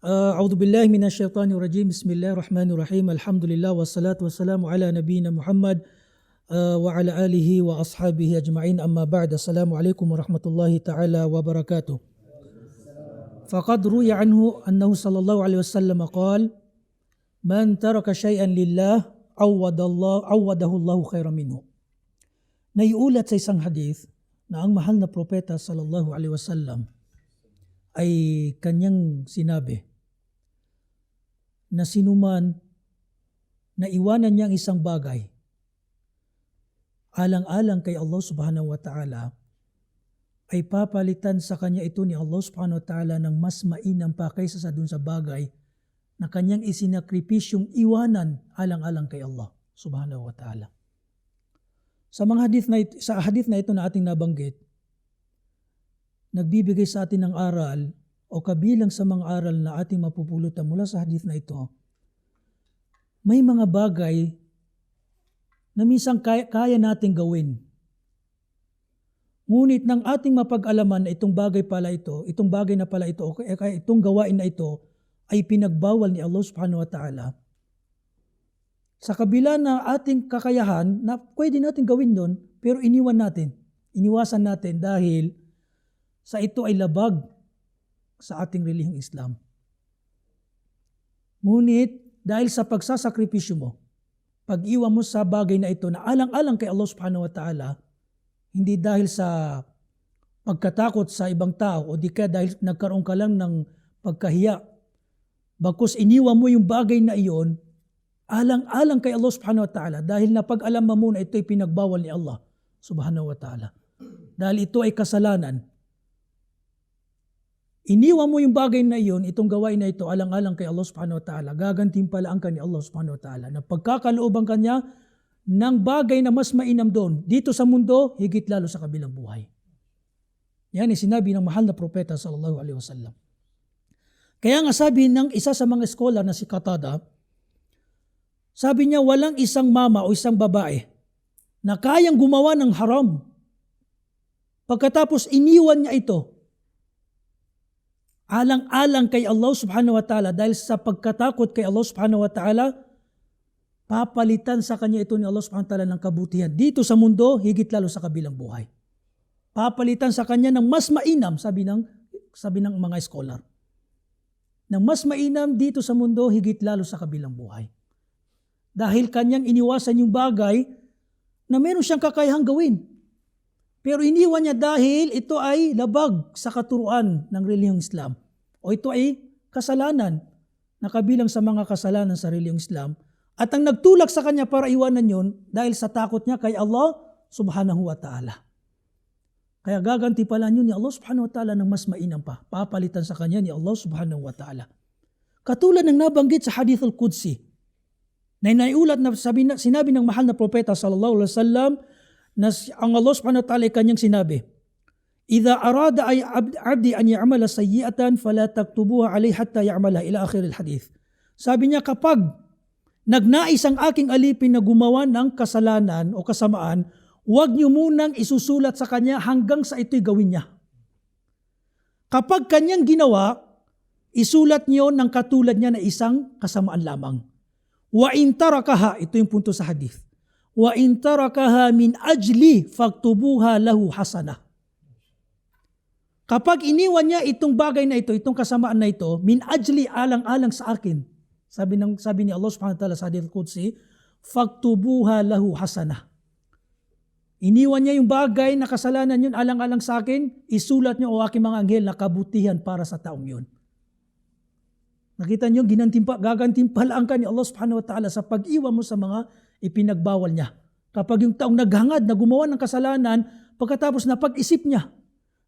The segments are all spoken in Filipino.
أعوذ بالله من الشيطان الرجيم بسم الله الرحمن الرحيم الحمد لله والصلاة والسلام على نبينا محمد وعلى آله وأصحابه أجمعين أما بعد السلام عليكم ورحمة الله تعالى وبركاته. فقد روي عنه أنه صلى الله عليه وسلم قال من ترك شيئا لله عوده الله خيرا منه. Naiulat sa isang hadith na ang mahal na propeta sallallahu alaihi wasallam ay kanyang sinabi na sinuman na iwanan niya ang isang bagay alang-alang kay Allah subhanahu wa ta'ala ay papalitan sa kanya ito ni Allah subhanahu wa ta'ala ng mas mainam pa kaysa sa dun sa bagay na kanyang isinakripisyong iwanan alang-alang kay Allah subhanahu wa ta'ala. Sa hadith na ito na ating nabanggit, nagbibigay sa atin ng aral o kabilang sa mga aral na ating mapupulutan mula sa hadith na ito, may mga bagay na minsan kaya nating gawin. Ngunit nang ating mapag-alaman na itong bagay na pala ito, o kaya itong gawain na ito ay pinagbawal ni Allah subhanahu wa ta'ala, sa kabila na ating kakayahan na pwede natin gawin doon, pero iniwasan natin dahil sa ito ay labag sa ating relihiyong Islam. Ngunit dahil sa pagsasakripisyo mo, pag-iwan mo sa bagay na ito na alang-alang kay Allah subhanahu wa ta'ala, hindi dahil sa pagkatakot sa ibang tao o di ka dahil nagkaroon ka lang ng pagkahiya, bagkus iniwan mo yung bagay na iyon, alang-alang kay Allah subhanahu wa ta'ala dahil napag-alam mo na ito ay pinagbawal ni Allah subhanahu wa ta'ala. Dahil ito ay kasalanan. Iniwan mo yung bagay na iyon, itong gawain na ito, alang-alang kay Allah subhanahu wa ta'ala, gagantimpalaan ka ni Allah subhanahu wa ta'ala na pagkakalooban kanya ng bagay na mas mainam doon, dito sa mundo, higit lalo sa kabilang buhay. Yan ay sinabi ng mahal na propeta sallallahu alaihi wasallam. Kaya nga sabi ng isa sa mga scholar na si Qatada, sabi niya, walang isang mama o isang babae na kayang gumawa ng haram. Pagkatapos iniwan niya ito, alang-alang kay Allah subhanahu wa ta'ala dahil sa pagkatakot kay Allah subhanahu wa ta'ala, papalitan sa kanya ito ni Allah subhanahu wa ta'ala ng kabutihan dito sa mundo, higit lalo sa kabilang buhay. Papalitan sa kanya ng mas mainam, sabi ng mga scholar. Ng mas mainam dito sa mundo, higit lalo sa kabilang buhay. Dahil kanyang iniwasan yung bagay na meron siyang kakayahang gawin. Pero iniwan niya dahil ito ay labag sa katuruan ng relihiyong Islam. O ito ay kasalanan na kabilang sa mga kasalanan sa relihiyong Islam. At ang nagtulak sa kanya para iwanan yun dahil sa takot niya kay Allah subhanahu wa ta'ala. Kaya gagantipalan yun ni Allah subhanahu wa ta'ala ng mas mainam pa. Papalitan sa kanya ni Allah subhanahu wa ta'ala. Katulad ng nabanggit sa Hadith al-Qudsi, na naiulat na sinabi ng mahal na propeta sallallahu alaihi wasallam na ang Allah subhanahu wa ta'ala ay kanyang sinabi, "Idza arada ay abdi an ya'mala sayyi'atan fala taktubuha alayhi hatta ya'mala," ila akhir al-hadith. Sabi niya, kapag nagnais ang aking alipin na gumawa ng kasalanan o kasamaan, huwag niyo munang isusulat sa kanya hanggang sa ito'y gawin niya. Kapag kanyang ginawa, isulat niyo ng katulad niya na isang kasamaan lamang. Wa in tarakaha, ito yung punto sa hadith. Wa in tarakaha min ajli faktubuha lahu hasanah. Kapag iniwan niya itong bagay na ito, itong kasamaan na ito, min ajli, alang-alang sa akin. Sabi ni Allah subhanahu wa ta'ala sa hadith al-Qudsi, faktubuha lahu hasanah. Iniwan niya yung bagay na kasalanan yun, alang-alang sa akin, isulat niyo o aking mga anghel na kabutihan para sa taong yun. Nakita niyo, gagantimpalaan ka ni Allah subhanahu wa ta'ala sa pag-iwan mo sa mga ipinagbawal niya. Kapag yung taong naghangad na gumawa ng kasalanan, pagkatapos na pag-isip niya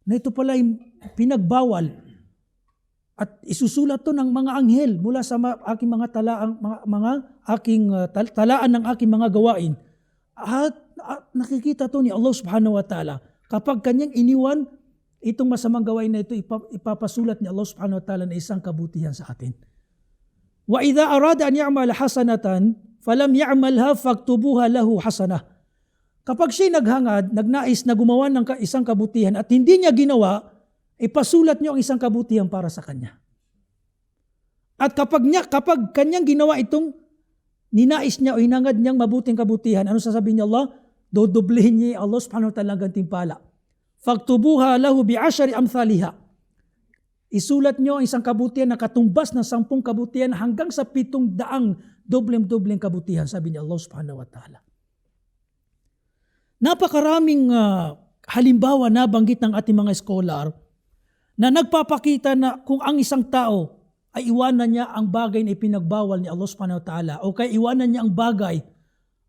na ito pala yung pinagbawal at isusulat to ng mga anghel mula sa aking mga talaan ng aking mga gawain. At nakikita to ni Allah subhanahu wa ta'ala. Kapag kanyang iniwan, itong masamang gawain na ito, ipapasulat ni Allah subhanahu wa ta'ala na isang kabutihan sa atin. Wa idza arada an ya'mal hasanatan falam ya'malha faktubuha lahu hasanah. Kapag siya nagnais na gumawa ng isang kabutihan at hindi niya ginawa, ipasulat niyo ang isang kabutihan para sa kanya. At kapag kanyang ginawa itong ninais niya o hinangad niyang mabuting kabutihan, ano sasabihin niya Allah? Dodoblehin niya Allah subhanahu wa ta'ala ang gantimpala. Faktubuha lahu bi'ashari amthaliha. Isulat niyo ang isang kabutihan na katumbas ng 10 kabutihan hanggang sa 700 dobleng-dobleng kabutihan, sabi ni Allah subhanahu wa ta'ala. Napakaraming halimbawa na banggit ng ating mga scholar na nagpapakita na kung ang isang tao ay iwanan niya ang bagay na ipinagbawal ni Allah subhanahu wa ta'ala o kaya iwanan niya ang bagay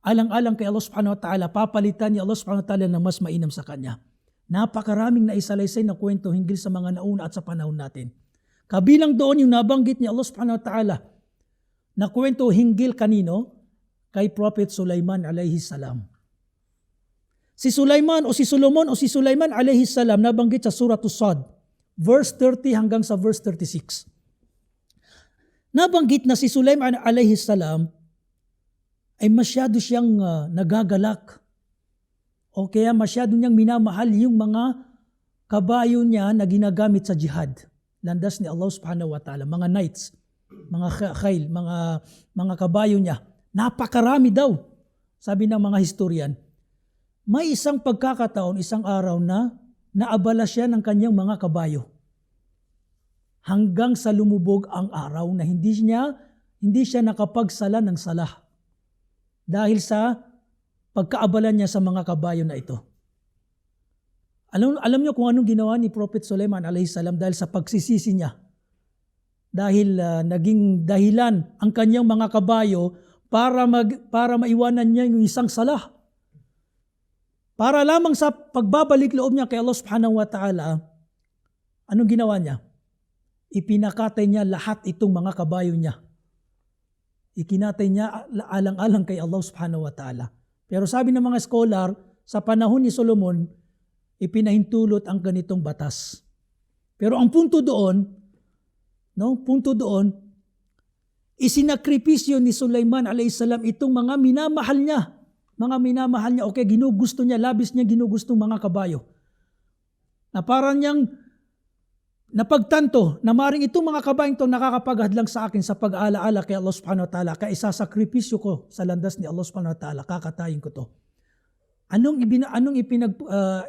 alang-alang kay Allah subhanahu wa ta'ala, papalitan ni Allah subhanahu wa ta'ala ng mas mainam sa kanya. Napakaraming naisalaysay na kwento hinggil sa mga nauna at sa panahon natin. Kabilang doon yung nabanggit ni Allah subhanahu wa ta'ala na kwento hinggil kanino? Kay Prophet Sulaiman alayhi salam. Si Sulaiman o si Solomon o si Sulaiman alayhi salam nabanggit sa Surah As-Sad, verse 30 hanggang sa verse 36. Nabanggit na si Sulaiman alayhi salam ay masyado siyang nagagalak o kaya masyado niyang minamahal yung mga kabayo niya na ginagamit sa jihad. Landas ni Allah subhanahu wa ta'ala, mga knights, mga khayl, mga kabayo niya. Napakarami daw, sabi ng mga historian. May isang pagkakataon, isang araw na naabala siya ng kanyang mga kabayo. Hanggang sa lumubog ang araw na hindi siya nakapagsala ng salah. Dahil sa pagkaabala niya sa mga kabayo na ito. Alam niyo kung anong ginawa ni Prophet Sulaiman alayhi salam dahil sa pagsisisi niya. Dahil naging dahilan ang kanyang mga kabayo para maiwanan niya yung isang salah. Para lamang sa pagbabalik loob niya kay Allah subhanahu wa ta'ala, anong ginawa niya? Ipinakatay niya lahat itong mga kabayo niya. Ikinatay niya alang-alang kay Allah subhanahu wa ta'ala. Pero sabi ng mga scholar, sa panahon ni Solomon, ipinahintulot ang ganitong batas. Pero ang punto doon, isinakripisyo ni Sulaiman alayhis salam itong mga minamahal niya. Okay, ginugusto niya, labis niya ginugustong mga kabayo. Na parang niyang napagtanto na maring itong mga kabayong ito nakakapaghadlang sa akin sa pag-aalaala kay Allah subhanahu wa ta'ala, kaya isasakripisyo ko sa landas ni Allah subhanahu wa ta'ala, kakatayin ko to. Anong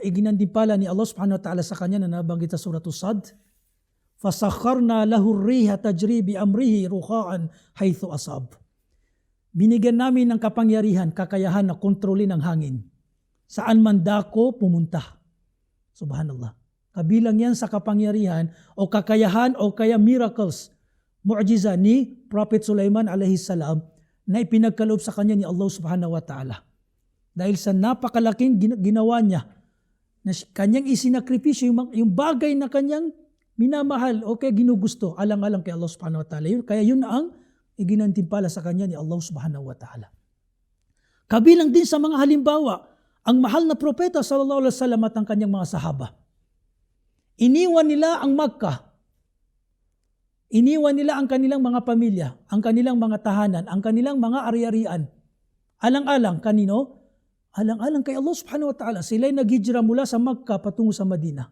iginandimpala ni Allah subhanahu wa ta'ala sa kanya na nabanggit sa Surah As-Sad? فَسَخَّرْنَا لَهُ الرِّيحَ تَجْرِي بِأَمْرِهِ رُخَاءً حَيْثُ أَصَابَ. Binigyan namin ng kapangyarihan, kakayahan na kontrolin ang hangin. Saan man dako pumunta. Subhanallah. Kabilang yan sa kapangyarihan o kakayahan o kaya miracles, mu'jiza ni Prophet Sulaiman alayhi salam na ipinagkaloob sa kanya ni Allah subhanahu wa ta'ala. Dahil sa napakalaking ginawa niya, na kanyang isinakripisyo yung bagay na kanyang minamahal o kaya ginugusto, alang-alang kay Allah subhanahu wa ta'ala. Kaya yun ang iginantimpala sa kanya ni Allah subhanahu wa ta'ala. Kabilang din sa mga halimbawa, ang mahal na propeta sallallahu alaihi wasallam at ang kanyang mga sahaba. Iniwan nila ang Makkah. Iniwan nila ang kanilang mga pamilya, ang kanilang mga tahanan, ang kanilang mga ari-arian. Alang-alang kanino? Alang-alang kay Allah subhanahu wa ta'ala. Sila'y naghijra mula sa Makkah patungo sa Madina.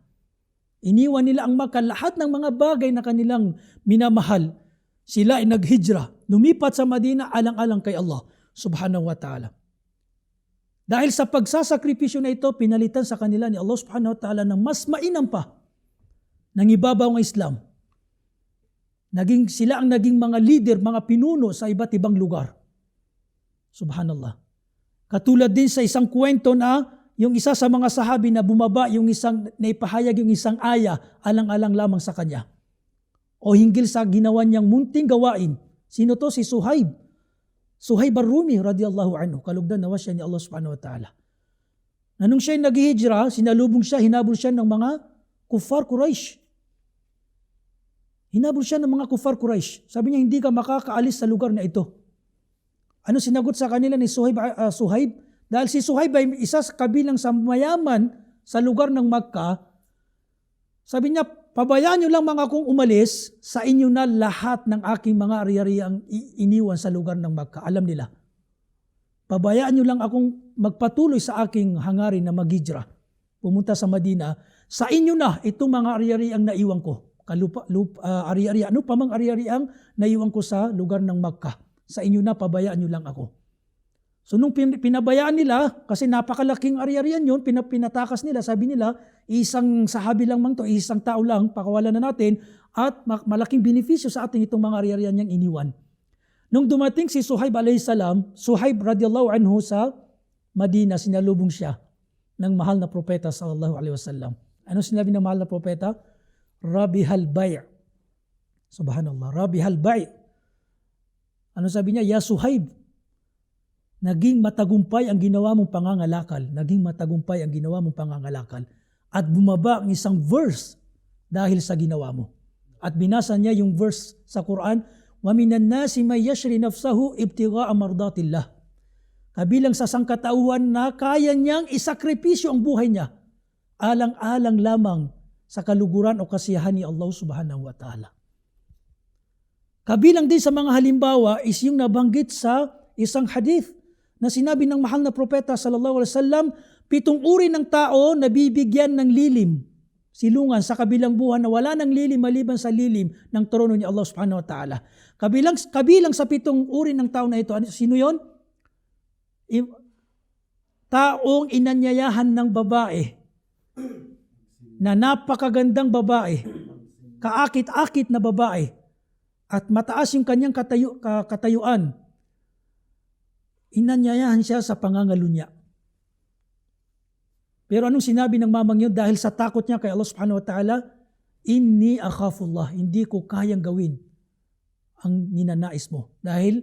Iniwan nila ang Makkah, lahat ng mga bagay na kanilang minamahal. Sila ay naghijra, lumipat sa Madina alang-alang kay Allah subhanahu wa ta'ala. Dahil sa pagsasakripisyo na ito, pinalitan sa kanila ni Allah subhanahu wa ta'ala ng mas mainam pa ng ibabaw ng Islam. Sila ang naging mga leader, mga pinuno sa iba't ibang lugar. Subhanallah. Katulad din sa isang kwento na yung isa sa mga sahabi na bumaba, yung isang naipahayag yung isang aya, alang-alang lamang sa kanya. O hinggil sa ginawa niyang munting gawain. Sino to? Si Suhaib. Suhaib ar-Rumi radiyallahu anhu. Kalugdan nawa siya ni Allah subhanahu wa ta'ala. Na nung siya'y naghihijra, sinalubong siya, hinabol siya ng mga kuffar Quraysh. Hinabol siya ng mga kuffar Quraysh. Sabi niya, hindi ka makakaalis sa lugar na ito. Ano sinagot sa kanila ni Suhaib? Dahil si Suhaib ay isa sa kabilang sa mayaman sa lugar ng Makkah, sabi niya, pabayaan niyo lang mga kong umalis, sa inyo na lahat ng aking mga ari-ari ang iniwan sa lugar ng Makkah. Alam nila. Pabayaan niyo lang akong magpatuloy sa aking hangarin na maghijra. Pumunta sa Madina, sa inyo na itong mga ari-ari ang naiwan ko. ari-ari, ano pa mang ari-ari ang naiwan ko sa lugar ng Makkah. Sa inyo na, pabayaan nyo lang ako. So nung pinabayaan nila, kasi napakalaking ari-arian yun, pinatakas nila, sabi nila, isang sahabi lang mang to, isang tao lang, pakawalan na natin, at malaking benepisyo sa ating itong mga ari-arian niyang iniwan. Nung dumating si Suhaib alayhis salam, Suhaib radiyallahu anhu sa Madina, sinalubong siya ng mahal na propeta sallallahu alaihi wasallam. Ano sinabi ng mahal na propeta? Rabihal bay'. Subhanallah, Rabihal bay'. Ano sabi niya? Ya Suhaib, naging matagumpay ang ginawa mong pangangalakal. Naging matagumpay ang ginawa mong pangangalakal. At bumaba ang isang verse dahil sa ginawa mo. At binasa niya yung verse sa Quran, وَمِنَ النَّاسِ مَنْ يَشْرِي نَفْسَهُ ابْتِغَاءَ مَرْضَاتِ اللَّهِ. Kabilang sa sangkatauhan na kaya niyang isakripisyo ang buhay niya, alang-alang lamang sa kaluguran o kasiyahan ni Allah subhanahu wa ta'ala. Kabilang din sa mga halimbawa is yung nabanggit sa isang hadith na sinabi ng mahal na propeta sallallahu alaihi wasallam, 7 uri ng tao na bibigyan ng lilim, silungan sa kabilang buhay na wala ng lilim maliban sa lilim ng trono ni Allah subhanahu wa ta'ala. Kabilang sa 7 uri ng tao na ito, sino yon? Taong inanyayahan ng babae na napakagandang babae, kaakit-akit na babae, at mataas yung kanyang katayuan, inanyayahan siya sa pangangalunya. Pero anong sinabi ng mamang yun? Dahil sa takot niya kay Allah subhanahu wa ta'ala, inni akhafullah, hindi ko kayang gawin ang ninanais mo. Dahil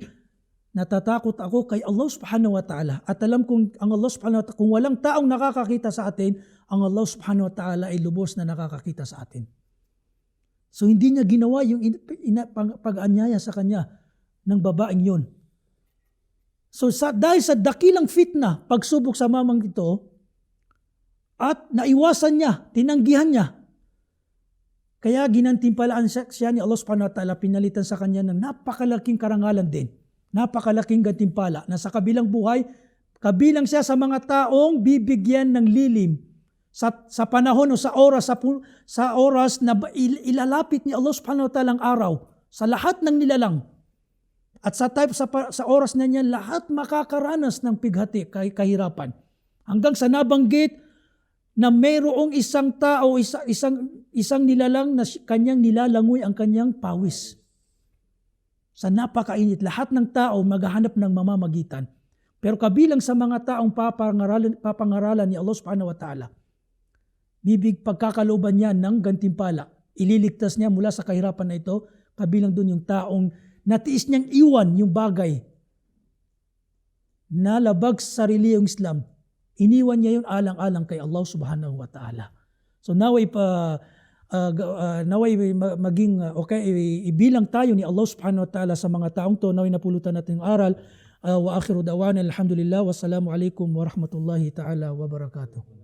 natatakot ako kay Allah subhanahu wa ta'ala. At alam kong ang Allah subhanahu wa ta'ala, kung walang taong nakakakita sa atin, ang Allah subhanahu wa ta'ala ay lubos na nakakakita sa atin. So hindi niya ginawa yung pag-anyaya sa kanya ng babaeng yun. So dahil sa dakilang fitna, pagsubok sa mamang ito, at naiwasan niya, tinanggihan niya, kaya ginantimpalaan siya ni Allah subhanahu wa ta'ala, pinalitan sa kanya ng napakalaking karangalan din, napakalaking gantimpala, na sa kabilang buhay, kabilang siya sa mga taong bibigyan ng lilim, sa panahon o sa oras na ilalapit ni Allah subhanahu wa ta'ala ang araw sa lahat ng nilalang. At sa oras na niya, lahat makakaranas ng pighati, kahirapan. Hanggang sa nabanggit na mayroong isang tao, isang nilalang na kanyang nilalangoy ang kanyang pawis. Sa napakainit, lahat ng tao maghahanap ng mamamagitan. Pero kabilang sa mga taong papangaralan ni Allah subhanahu wa ta'ala, pagkakalooban niya ng gantimpala, ililigtas niya mula sa kahirapan na ito, kabilang doon yung taong natiis niyang iwan yung bagay na labag sa reliyong Islam. Iniwan niya yun alang-alang kay Allah subhanahu wa ta'ala. So naway maging ibilang tayo ni Allah subhanahu wa ta'ala sa mga taong to. Naway napulutan natin yung aral. Wa akhiru da'wana alhamdulillah. Wassalamu alaikum warahmatullahi ta'ala wabarakatuh.